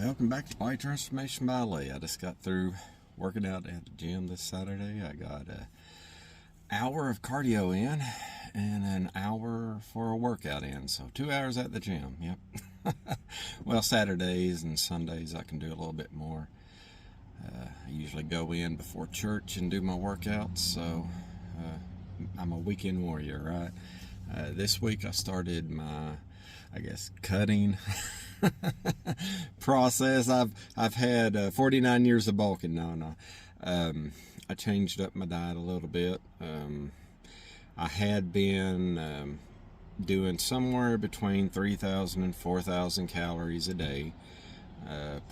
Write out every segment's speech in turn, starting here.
Welcome back to Body Transformation by Lee. I just got through working out at the gym this Saturday. I got an hour of cardio in and an hour for a workout in. So 2 hours at the gym, yep. Well, Saturdays and Sundays I can do a little bit more. I usually go in before church and do my workouts, so I'm a weekend warrior, right? This week I started my, cutting process. I've had 49 years of bulking. No. I changed up my diet a little bit. I had been doing somewhere between 3,000 and 4,000 calories a day,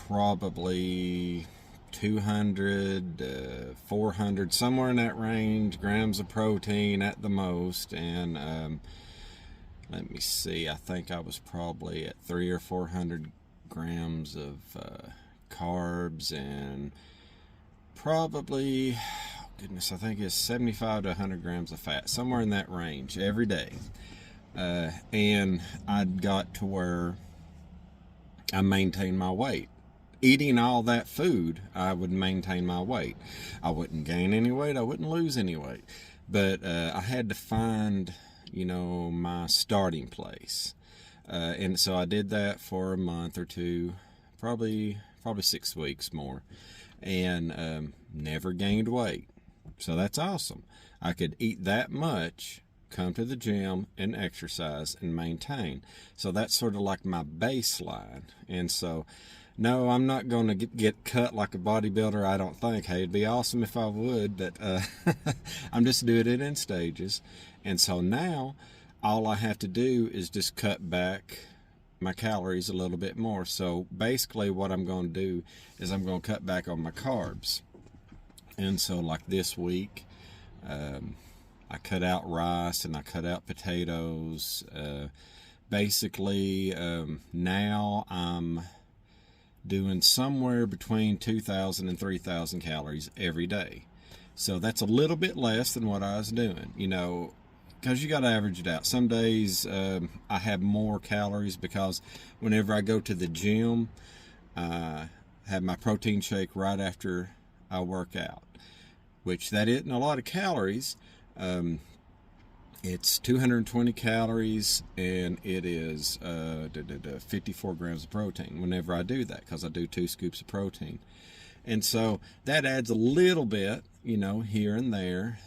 probably 200, 400, somewhere in that range, grams of protein at the most, and let me see, I think I was probably at 300 or 400 grams of carbs, and probably, I think it's 75 to 100 grams of fat, somewhere in that range every day. And I'd got to where I maintained my weight. Eating all that food, I would maintain my weight. I wouldn't gain any weight, I wouldn't lose any weight. But I had to find, my starting place. And so I did that for a month or two, probably 6 weeks more, and never gained weight. So that's awesome. I could eat that much, come to the gym and exercise and maintain. So that's sort of like my baseline. And so, no, I'm not going to get cut like a bodybuilder, I don't think. Hey, it'd be awesome if I would, but I'm just doing it in stages. And so now, all I have to do is just cut back my calories a little bit more. So basically what I'm going to do is I'm going to cut back on my carbs. And so like this week, I cut out rice and I cut out potatoes. Basically, now I'm doing somewhere between 2,000 and 3,000 calories every day. So that's a little bit less than what I was doing, because you got to average it out. Some days I have more calories because whenever I go to the gym, I have my protein shake right after I work out, which that isn't a lot of calories. It's 220 calories, and it is 54 grams of protein whenever I do that, because I do 2 scoops of protein. And so that adds a little bit, here and there.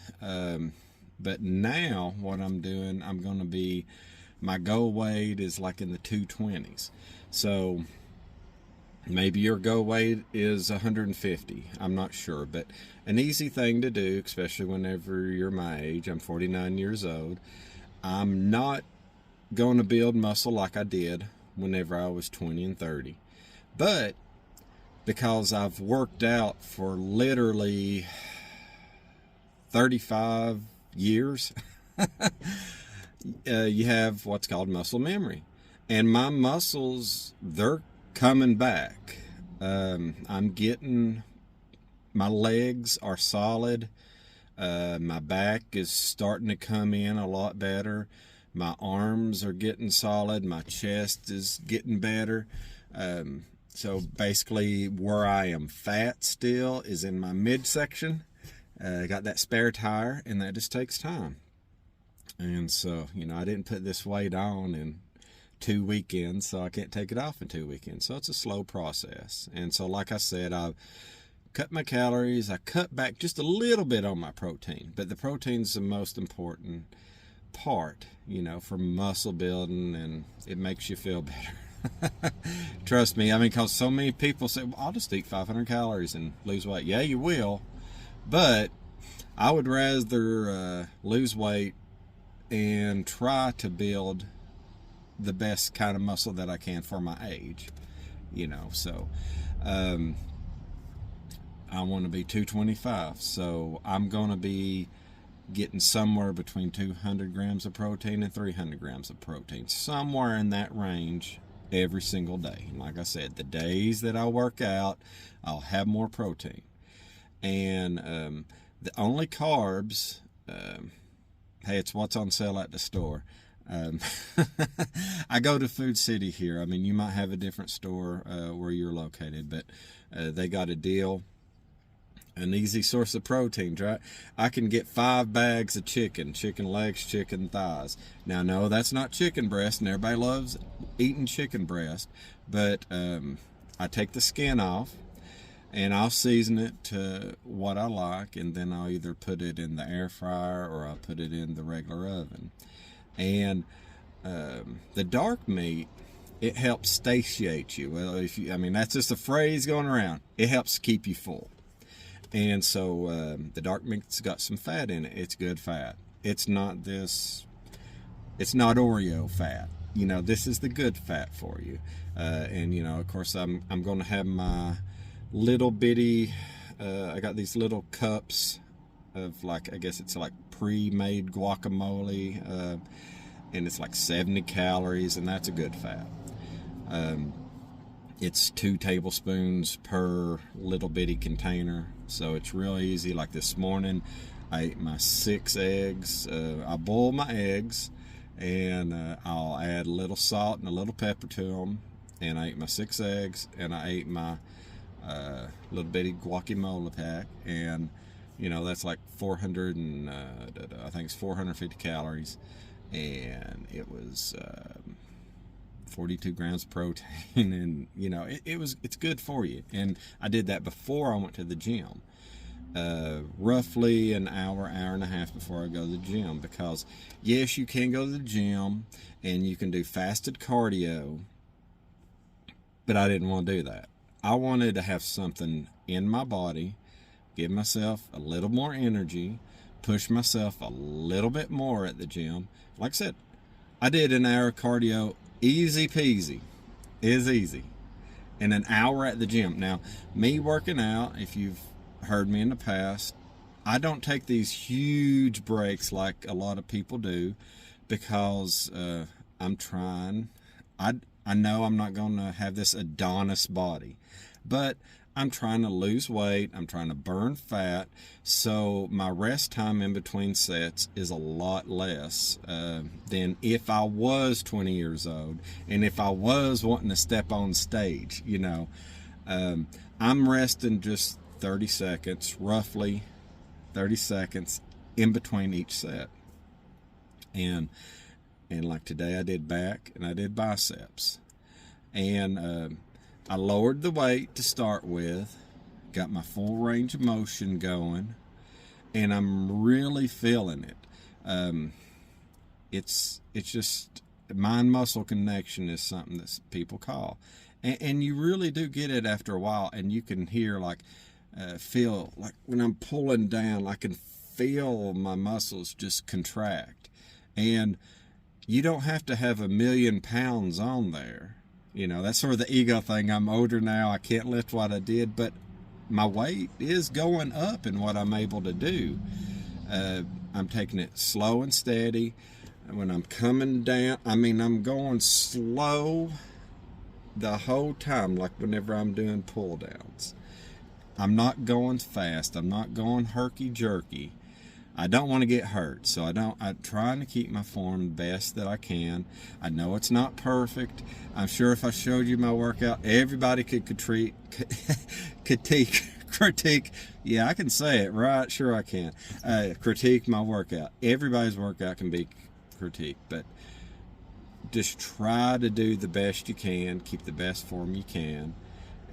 But now what I'm doing, my goal weight is like in the 220s. So maybe your goal weight is 150. I'm not sure, but an easy thing to do, especially whenever you're my age. I'm 49 years old. I'm not going to build muscle like I did whenever I was 20 and 30. But because I've worked out for literally 35 years, you have what's called muscle memory. And my muscles, they're coming back. My legs are solid. My back is starting to come in a lot better. My arms are getting solid. My chest is getting better. So basically where I am fat still is in my midsection. I got that spare tire, and that just takes time. And so, I didn't put this weight on in 2 weekends, so I can't take it off in 2 weekends. So it's a slow process. And so, like I said, I cut my calories. I cut back just a little bit on my protein, but the protein's the most important part, for muscle building, and it makes you feel better. Trust me, because so many people say, well, I'll just eat 500 calories and lose weight. Yeah, you will. But I would rather lose weight and try to build the best kind of muscle that I can for my age, so I want to be 225, so I'm going to be getting somewhere between 200 grams of protein and 300 grams of protein, somewhere in that range every single day. And like I said, the days that I work out, I'll have more protein. And the only carbs, hey, it's what's on sale at the store. Um, I go to Food City here. I mean, you might have a different store where you're located, but they got a deal. An easy source of proteins, right? I can get 5 bags of chicken legs, chicken thighs. Now, no, that's not chicken breast, and everybody loves eating chicken breast, but I take the skin off, and I'll season it to what I like, and then I'll either put it in the air fryer or I'll put it in the regular oven. And the dark meat, it helps satiate you. Well, I mean, that's just a phrase going around. It helps keep you full. And so the dark meat's got some fat in it. It's good fat. It's not Oreo fat. You know, this is the good fat for you. And, you know, of course, I'm going to have my little bitty, I got these little cups of, like, I guess it's like pre-made guacamole. And it's like 70 calories, and that's a good fat. It's 2 tablespoons per little bitty container, so it's real easy. Like this morning, I ate my 6 eggs. I boil my eggs, and I'll add a little salt and a little pepper to them. And I ate my 6 eggs, and I ate my little bitty guacamole pack, and you know that's like 400 and I think it's 450 calories, and it was 42 grams of protein, and you know it's good for you. And I did that before I went to the gym, roughly an hour and a half before I go to the gym, because yes, you can go to the gym and you can do fasted cardio, but I didn't want to do that. I wanted to have something in my body, give myself a little more energy, push myself a little bit more at the gym. Like I said, I did an hour of cardio, easy peasy, is easy, and an hour at the gym. Now, me working out, if you've heard me in the past, I don't take these huge breaks like a lot of people do, because I'm trying. I know I'm not going to have this Adonis body, but I'm trying to lose weight. I'm trying to burn fat. So my rest time in between sets is a lot less than if I was 20 years old and if I was wanting to step on stage. You know, I'm resting just 30 seconds, roughly 30 seconds in between each set. And like today I did back and I did biceps. And I lowered the weight to start with, got my full range of motion going, and I'm really feeling it. It's just mind-muscle connection is something that people call, and you really do get it after a while. And you can hear feel like when I'm pulling down, I can feel my muscles just contract, and you don't have to have 1,000,000 pounds on there. You know, that's sort of the ego thing. I'm older now. I can't lift what I did, but my weight is going up in what I'm able to do. I'm taking it slow and steady. And when I'm coming down, I mean, I'm going slow the whole time, like whenever I'm doing pull downs. I'm not going fast. I'm not going herky-jerky. I don't want to get hurt, so I'm trying to keep my form the best that I can. I know it's not perfect. I'm sure if I showed you my workout, everybody could critique. Yeah, I can say it, right? Sure I can. Critique my workout. Everybody's workout can be critiqued, but just try to do the best you can, keep the best form you can,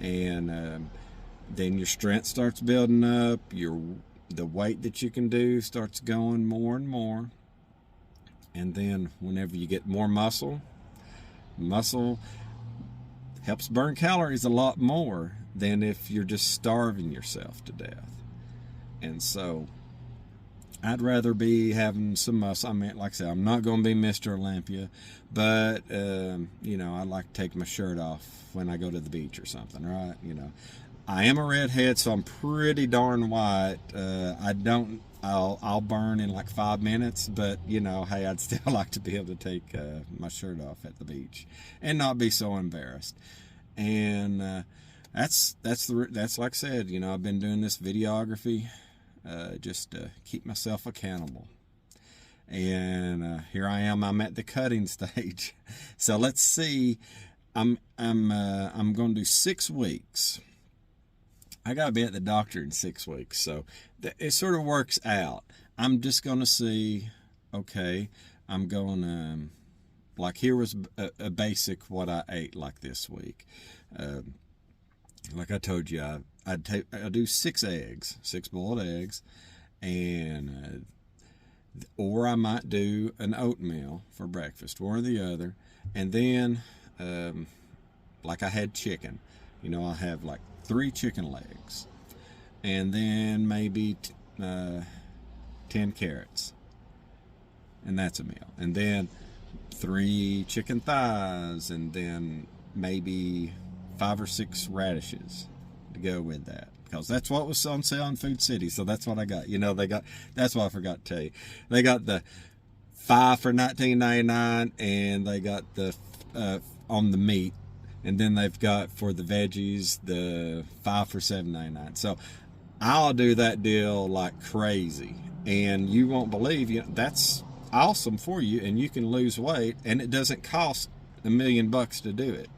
and then your strength starts building up, the weight that you can do starts going more and more. And then whenever you get more muscle helps burn calories a lot more than if you're just starving yourself to death. And so I'd rather be having some muscle. I mean, like I said, I'm not going to be Mr. Olympia, but you know, I like to take my shirt off when I go to the beach or something, right? You know, I am a redhead, so I'm pretty darn white. I'll burn in like 5 minutes, but you know, hey, I'd still like to be able to take my shirt off at the beach and not be so embarrassed. And that's like I said, you know, I've been doing this videography just to keep myself accountable. and here I am. I'm at the cutting stage. So let's see. I'm going to do 6 weeks. I got to be at the doctor in 6 weeks, so it sort of works out. I'm just going to see. Okay, I'm going to, like, here was a basic what I ate like this week. Like I told you, I do 6 eggs, 6 boiled eggs, and or I might do an oatmeal for breakfast, one or the other, and then like I had chicken. I'll have like 3 chicken legs, and then maybe 10 carrots, and that's a meal. And then 3 chicken thighs, and then maybe 5 or 6 radishes to go with that, because that's what was on sale in Food City. So that's what I got. That's what I forgot to tell you. They got the 5 for $19.99, and they got the on the meat, and then they've got for the veggies the 5 for $7.99. So I'll do that deal like crazy, and you won't believe that's awesome for you, and you can lose weight, and it doesn't cost $1 million to do it.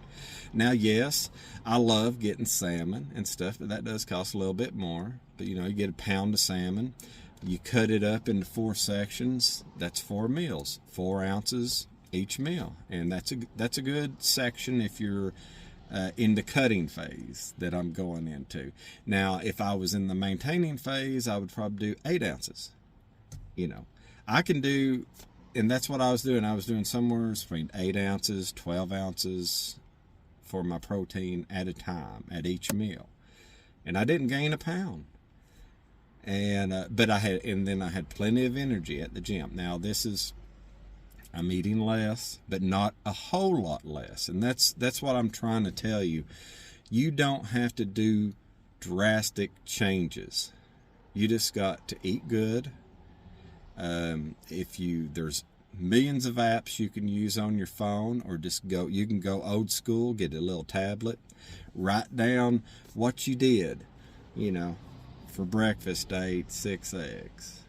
Now, yes, I love getting salmon and stuff, but that does cost a little bit more. But you get a pound of salmon, you cut it up into 4 sections. That's 4 meals, 4 ounces each meal, and that's a good section if you're in the cutting phase that I'm going into. Now, if I was in the maintaining phase, I would probably do 8 ounces. I can do, and that's what I was doing. I was doing somewhere between 8 ounces, 12 ounces for my protein at a time at each meal, and I didn't gain a pound. And but I had plenty of energy at the gym. Now I'm eating less, but not a whole lot less, and that's what I'm trying to tell you. You don't have to do drastic changes. You just got to eat good. There's millions of apps you can use on your phone, or you can go old school, get a little tablet, write down what you did. For breakfast I ate 6 eggs.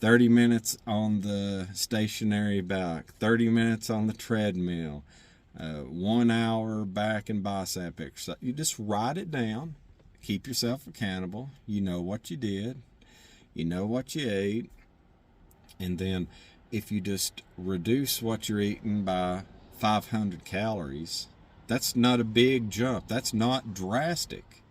30 minutes on the stationary bike, 30 minutes on the treadmill, 1 hour back and bicep exercise. You just write it down, keep yourself accountable. You know what you did, you know what you ate, and then if you just reduce what you're eating by 500 calories, that's not a big jump. That's not drastic.